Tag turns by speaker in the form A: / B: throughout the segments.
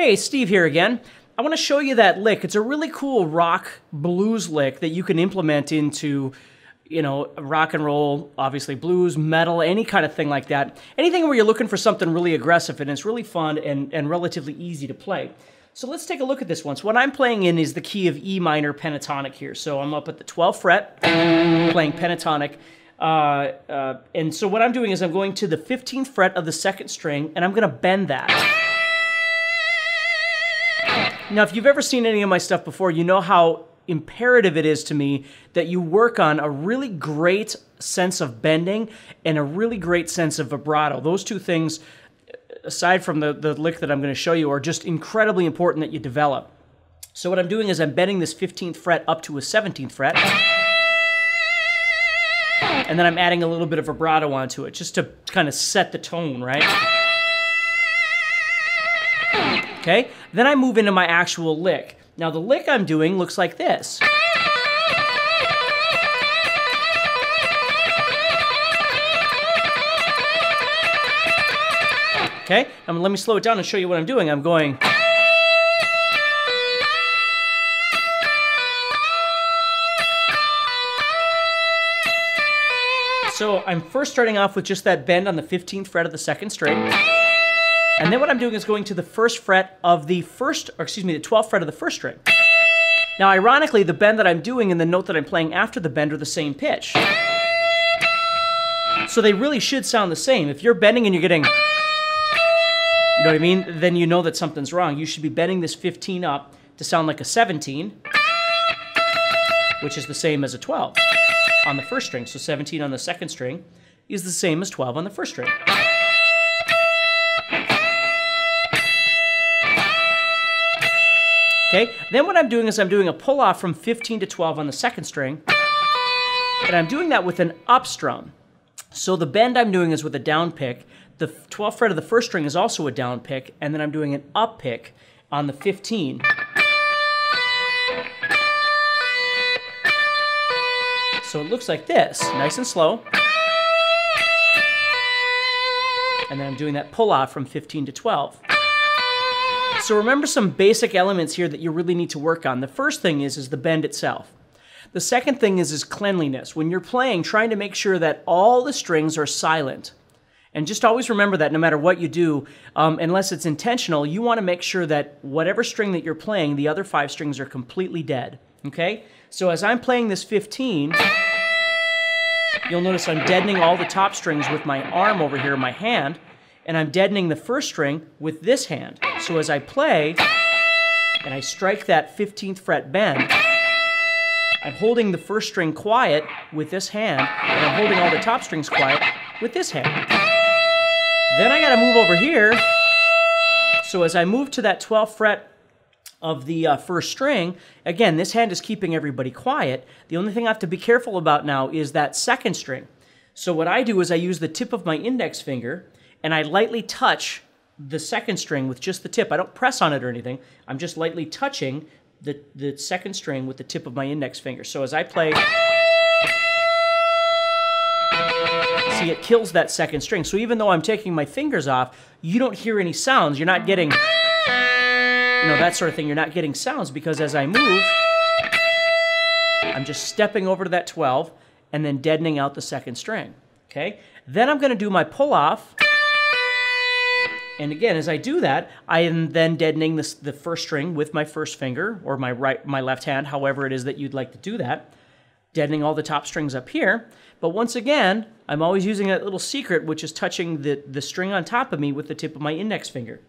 A: Hey, Steve here again. I want to show you that lick. It's a really cool rock blues lick that you can implement into, rock and roll, obviously blues, metal, any kind of thing like that. Anything where you're looking for something really aggressive, and it's really fun and relatively easy to play. So let's take a look at this one. So what I'm playing in is the key of E minor pentatonic here. So I'm up at the 12th fret, playing pentatonic. And so what I'm doing is I'm going to the 15th fret of the second string, and I'm going to bend that. Now, if you've ever seen any of my stuff before, you know how imperative it is to me that you work on a really great sense of bending and a really great sense of vibrato. Those two things, aside from the lick that I'm going to show you, are just incredibly important that you develop. So what I'm doing is I'm bending this 15th fret up to a 17th fret, and then I'm adding a little bit of vibrato onto it, just to kind of set the tone, right? Okay, then I move into my actual lick. Now the lick I'm doing looks like this. Okay, let me slow it down and show you what I'm doing. I'm going. So I'm first starting off with just that bend on the 15th fret of the second string. And then what I'm doing is going to the first fret of the the 12th fret of the first string. Now, ironically, the bend that I'm doing and the note that I'm playing after the bend are the same pitch. So they really should sound the same. If you're bending and you're getting, you know what I mean? Then you know that something's wrong. You should be bending this 15 up to sound like a 17, which is the same as a 12 on the first string. So 17 on the second string is the same as 12 on the first string. Okay, then what I'm doing is I'm doing a pull-off from 15 to 12 on the second string, and I'm doing that with an up strum. So the bend I'm doing is with a down pick. The 12th fret of the first string is also a down pick, and then I'm doing an up pick on the 15. So it looks like this, nice and slow. And then I'm doing that pull-off from 15 to 12. So remember some basic elements here that you really need to work on. The first thing is the bend itself. The second thing is cleanliness. When you're playing, trying to make sure that all the strings are silent. And just always remember that no matter what you do, unless it's intentional, you want to make sure that whatever string that you're playing, the other 5 strings are completely dead. Okay? So as I'm playing this 15, you'll notice I'm deadening all the top strings with my arm over here, my hand, and I'm deadening the first string with this hand. So as I play, and I strike that 15th fret bend, I'm holding the first string quiet with this hand, and I'm holding all the top strings quiet with this hand. Then I gotta move over here. So as I move to that 12th fret of the first string, again, this hand is keeping everybody quiet. The only thing I have to be careful about now is that second string. So what I do is I use the tip of my index finger, and I lightly touch the second string with just the tip. I don't press on it or anything. I'm just lightly touching the second string with the tip of my index finger. So as I play, see, it kills that second string. So even though I'm taking my fingers off, you don't hear any sounds. You're not getting, that sort of thing. You're not getting sounds because as I move, I'm just stepping over to that 12 and then deadening out the second string. Okay? Then I'm going to do my pull-off. And again, as I do that, I am then deadening the first string with my first finger, or my left hand, however it is that you'd like to do that, deadening all the top strings up here. But once again, I'm always using that little secret, which is touching the string on top of me with the tip of my index finger.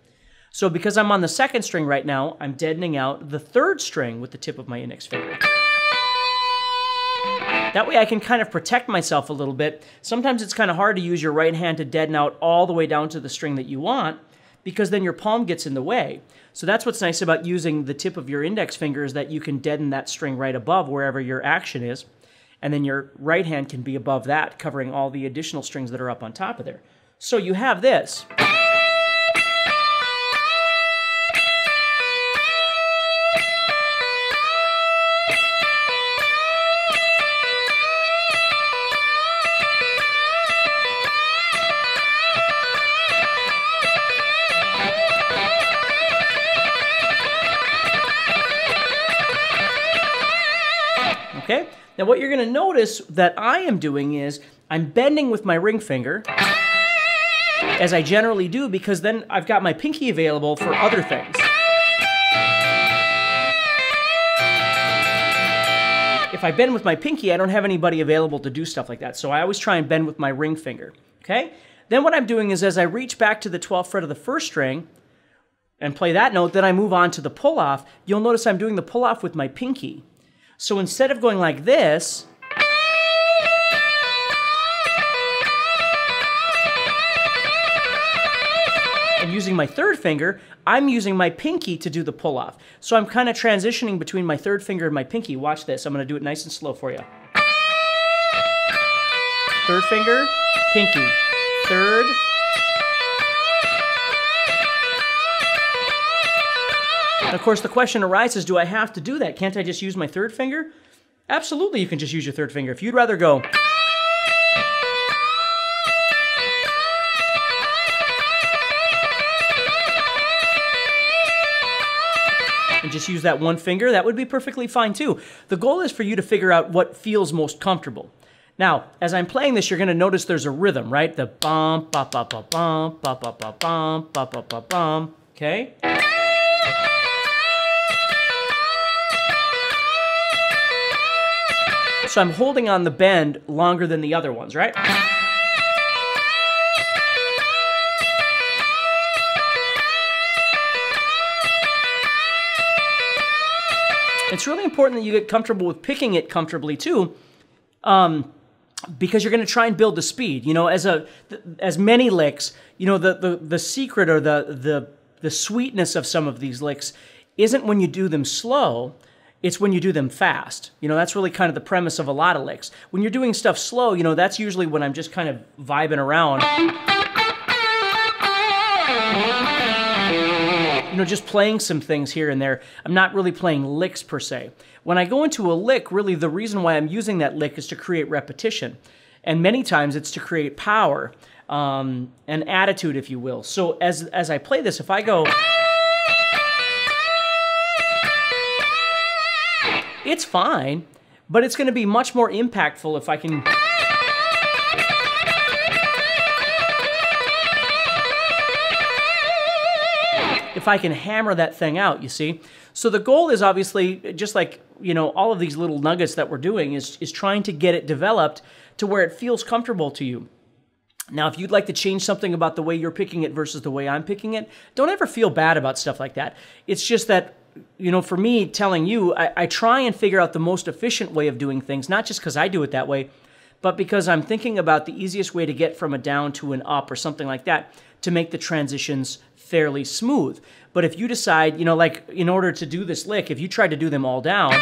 A: So because I'm on the second string right now, I'm deadening out the third string with the tip of my index finger. That way I can kind of protect myself a little bit. Sometimes it's kind of hard to use your right hand to deaden out all the way down to the string that you want, because then your palm gets in the way. So that's what's nice about using the tip of your index finger, is that you can deaden that string right above wherever your action is, and then your right hand can be above that, covering all the additional strings that are up on top of there. So you have this. Okay? Now what you're going to notice that I am doing is I'm bending with my ring finger, as I generally do, because then I've got my pinky available for other things. If I bend with my pinky, I don't have anybody available to do stuff like that. So I always try and bend with my ring finger, okay? Then what I'm doing is as I reach back to the 12th fret of the first string and play that note, then I move on to the pull-off. You'll notice I'm doing the pull-off with my pinky. So instead of going like this, and using my third finger, I'm using my pinky to do the pull-off. So I'm kind of transitioning between my third finger and my pinky. Watch this. I'm going to do it nice and slow for you. Third finger, pinky. Third. And of course, the question arises, do I have to do that? Can't I just use my third finger? Absolutely, you can just use your third finger. If you'd rather go... and just use that one finger, that would be perfectly fine too. The goal is for you to figure out what feels most comfortable. Now, as I'm playing this, you're going to notice there's a rhythm, right? The bum, ba ba ba bum, ba ba ba bum, ba ba ba bum. Okay? So I'm holding on the bend longer than the other ones, right? It's really important that you get comfortable with picking it comfortably too, because you're going to try and build the speed. You know, as many licks, you know, the secret or the sweetness of some of these licks isn't when you do them slow. It's when you do them fast. You know, that's really kind of the premise of a lot of licks. When you're doing stuff slow, you know, that's usually when I'm just kind of vibing around. You know, just playing some things here and there. I'm not really playing licks per se. When I go into a lick, really the reason why I'm using that lick is to create repetition. And many times it's to create power, and attitude, if you will. So as I play this, if I go... it's fine, but it's going to be much more impactful if I can... if I can hammer that thing out, you see? So the goal is obviously, just like, you know, all of these little nuggets that we're doing is trying to get it developed to where it feels comfortable to you. Now, if you'd like to change something about the way you're picking it versus the way I'm picking it, don't ever feel bad about stuff like that. It's just that, you know, for me, telling you, I try and figure out the most efficient way of doing things, not just because I do it that way, but because I'm thinking about the easiest way to get from a down to an up or something like that to make the transitions fairly smooth. But if you decide, you know, like in order to do this lick, if you tried to do them all down,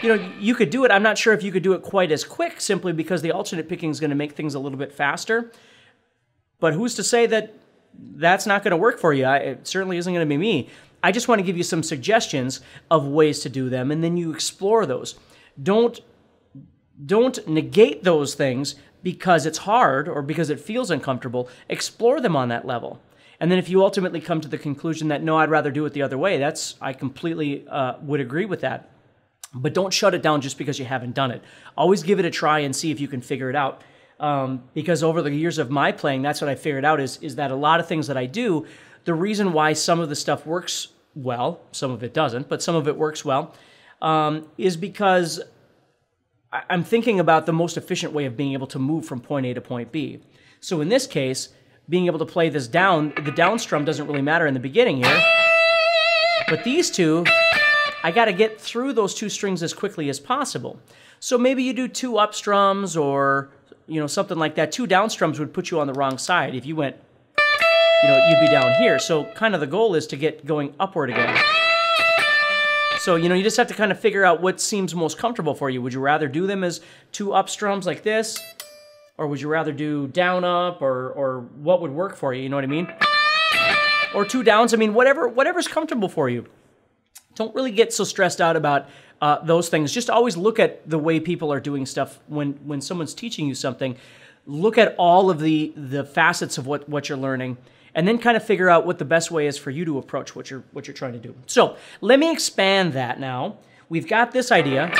A: you know, you could do it. I'm not sure if you could do it quite as quick simply because the alternate picking is going to make things a little bit faster. But who's to say that that's not going to work for you? It certainly isn't going to be me. I just want to give you some suggestions of ways to do them, and then you explore those. Don't negate those things because it's hard or because it feels uncomfortable. Explore them on that level. And then if you ultimately come to the conclusion that, no, I'd rather do it the other way, I completely would agree with that. But don't shut it down just because you haven't done it. Always give it a try and see if you can figure it out. Because over the years of my playing, that's what I figured out is that a lot of things that I do, the reason why some of the stuff works well, some of it doesn't, but some of it works well, is because I'm thinking about the most efficient way of being able to move from point A to point B. So in this case, being able to play this down, the down strum doesn't really matter in the beginning here, but these two, I got to get through those two strings as quickly as possible. So maybe you do two up strums or, you know, something like that. Two down strums would put you on the wrong side. If you went, you know, you'd be down here. So kind of the goal is to get going upward again. So, you know, you just have to kind of figure out what seems most comfortable for you. Would you rather do them as two up strums like this? Or would you rather do down up, or what would work for you, you know what I mean? Or two downs, I mean, whatever's comfortable for you. Don't really get so stressed out about those things. Just always look at the way people are doing stuff when someone's teaching you something. Look at all of the facets of what you're learning, and then kind of figure out what the best way is for you to approach what you're trying to do. So let me expand that now. We've got this idea.